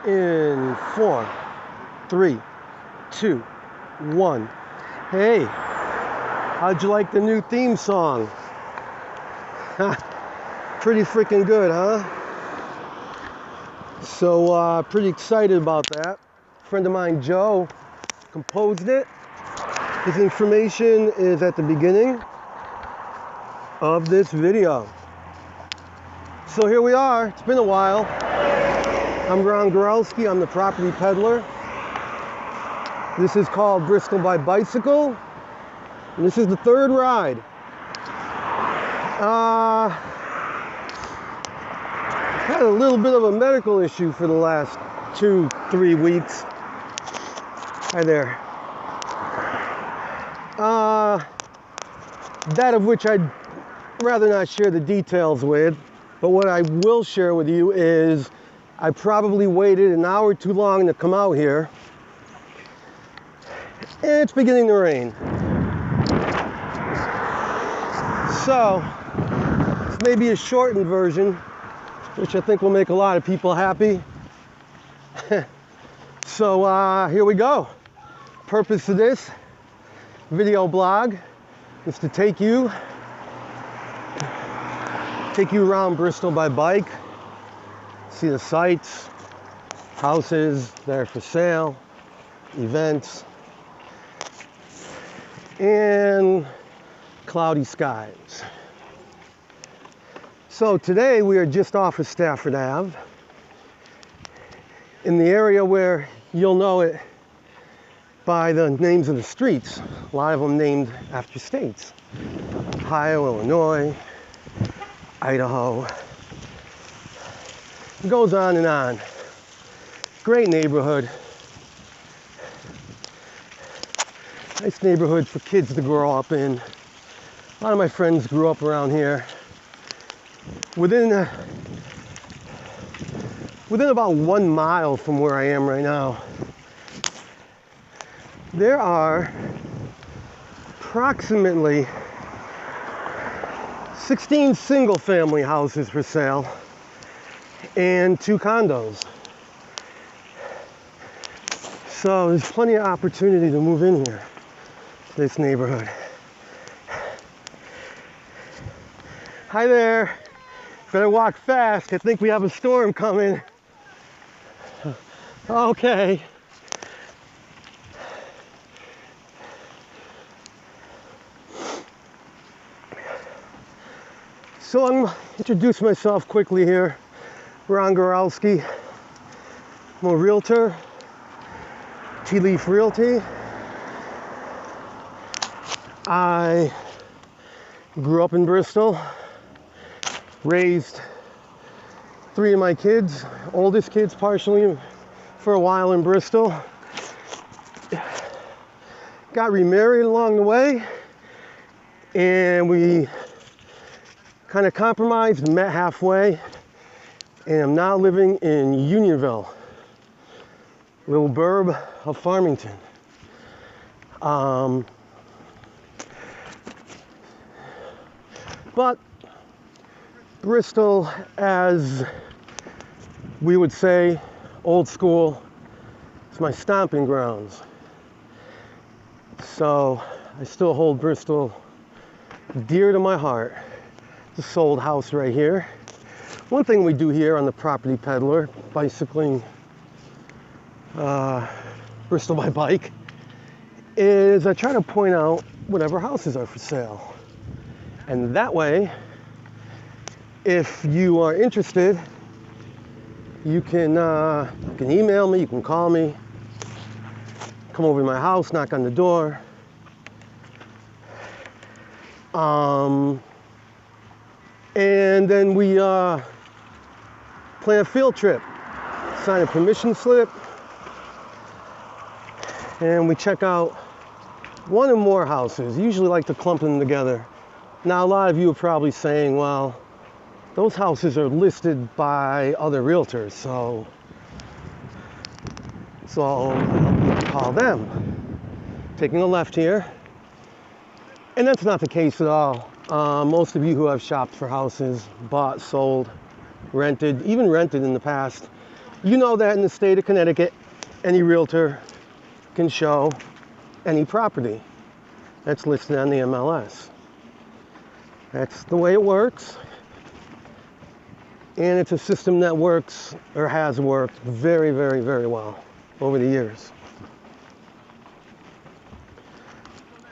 In 4, 3, 2, 1. Hey, how'd you like the new theme song? Pretty freaking good, huh? So, pretty excited about that. A friend of mine, Joe, composed it. His information is at the beginning of this video. So here we are. It's been a while. I'm Ron Gorelski. I'm the property peddler. This is called Bristol by Bicycle. And this is the third ride. Had a little bit of a medical issue for the last 2-3 weeks. Hi there. That of which I'd rather not share the details with. But what I will share with you is I probably waited an hour too long to come out here. And it's beginning to rain. So, this may be a shortened version, which I think will make a lot of people happy. So, here we go. Purpose of this video blog is to take you around Bristol by bike, see the sights, houses that are for sale, events, and cloudy skies. So today we are just off of Stafford Ave, in the area where you'll know it by the names of the streets, a lot of them named after states. Ohio, Illinois, Idaho. It goes on and on. Great neighborhood. Nice neighborhood for kids to grow up in. A lot of my friends grew up around here. Within about 1 mile from where I am right now, there are approximately 16 single-family houses for sale and 2 condos. So there's plenty of opportunity to move in here, to this neighborhood. Hi there. Better walk fast. I think we have a storm coming. Okay. So I'm going to introduce myself quickly here. Ron Gorelski. I'm a realtor, Tea Leaf Realty. I grew up in Bristol, raised 3 of my kids, oldest kids partially for a while in Bristol. Got remarried along the way, and we kind of compromised, met halfway, and I'm now living in Unionville, little burb of Farmington. But Bristol, as we would say, old school, it's my stomping grounds. So I still hold Bristol dear to my heart. This old house right here. One thing we do here on the Property Peddler, bicycling Bristol by bike, is I try to point out whatever houses are for sale. And that way, if you are interested, you can email me, you can call me, come over to my house, knock on the door. And then we plan a field trip, sign a permission slip, and we check out 1 or more houses. Usually like to clump them together. Now a lot of you are probably saying, well, those houses are listed by other realtors, so I'll call them. Taking a left here. And that's not the case at all. Most of you who have shopped for houses, bought, sold, rented, even rented in the past, You know that in the state of Connecticut, any realtor can show any property that's listed on the MLS. That's the way it works. And it's a system that works, or has worked, very, very, very well over the years.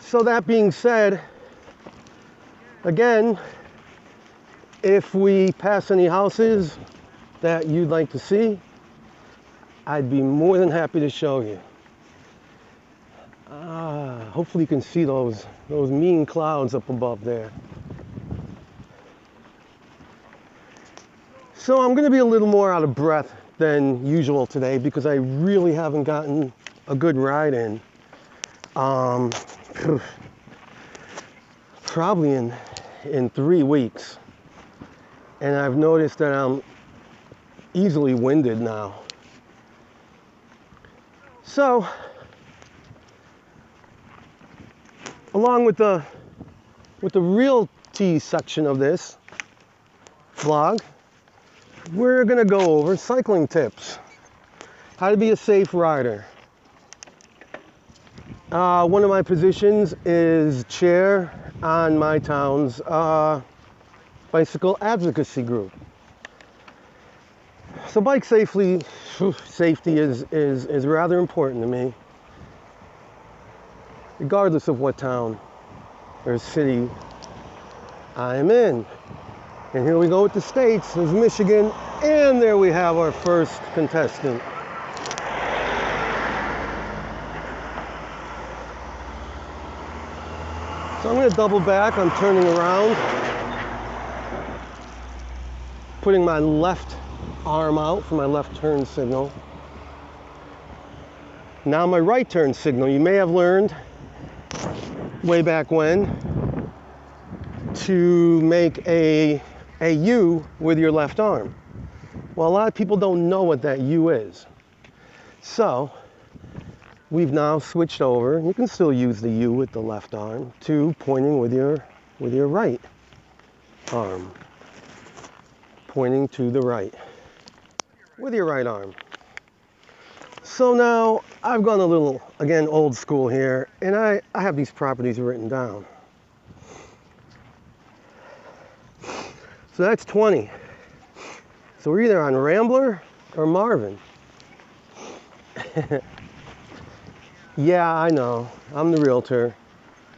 So that being said, again, if we pass any houses that you'd like to see, I'd be more than happy to show you. Hopefully you can see those mean clouds up above there. So I'm going to be a little more out of breath than usual today because I really haven't gotten a good ride in. Probably in 3 weeks. And I've noticed that I'm easily winded now. So, along with the realty section of this vlog, we're going to go over cycling tips. How to be a safe rider. One of my positions is chair on my town's bicycle advocacy group. So bike safety is rather important to me, regardless of what town or city I'm in. And here we go with the states. There's Michigan, and there we have our first contestant. So I'm going to double back. I'm turning around, putting my left arm out for my left turn signal. Now my right turn signal. You may have learned way back when to make a U with your left arm. Well, a lot of people don't know what that U is. So we've now switched over. You can still use the U with the left arm to pointing with your right arm. Pointing to the right with your right arm. So now I've gone a little, again, old school here, and I have these properties written down. So that's 20. So we're either on Rambler or Marvin. Yeah, I know. I'm the realtor.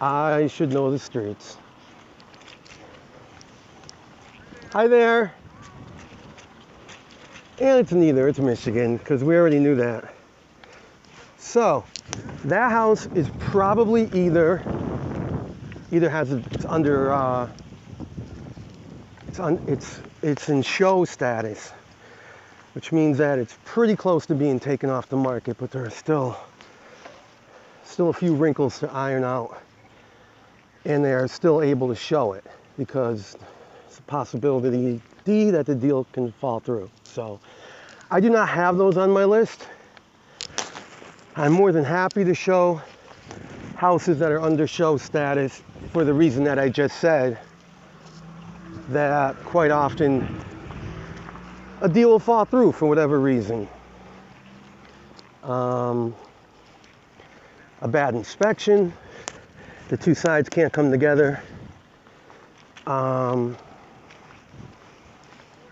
I should know the streets. Hi there. And it's neither. It's Michigan, because we already knew that. So that house is probably either has it's under it's in show status, which means that it's pretty close to being taken off the market, but there are still a few wrinkles to iron out, and they are still able to show it because it's a possibility that the deal can fall through. So I do not have those on my list. I'm more than happy to show houses that are under show status for the reason that I just said, that quite often a deal will fall through for whatever reason. A bad inspection, the two sides can't come together.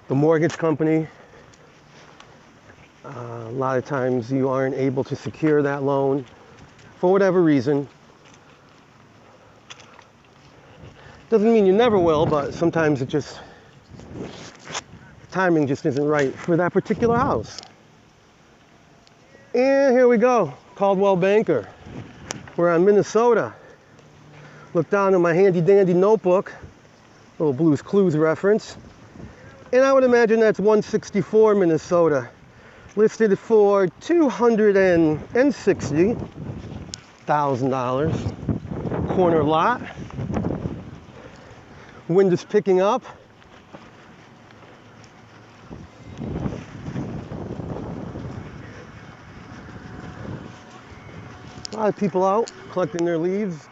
The mortgage company, a lot of times you aren't able to secure that loan for whatever reason. Doesn't mean you never will, but sometimes it just, timing just isn't right for that particular house. And here we go, Caldwell Banker. We're on Minnesota. Look down at my handy dandy notebook, little Blue's Clues reference. And I would imagine that's 164 Minnesota. Listed for $260,000. Corner lot. Wind is picking up. A lot of people out collecting their leaves.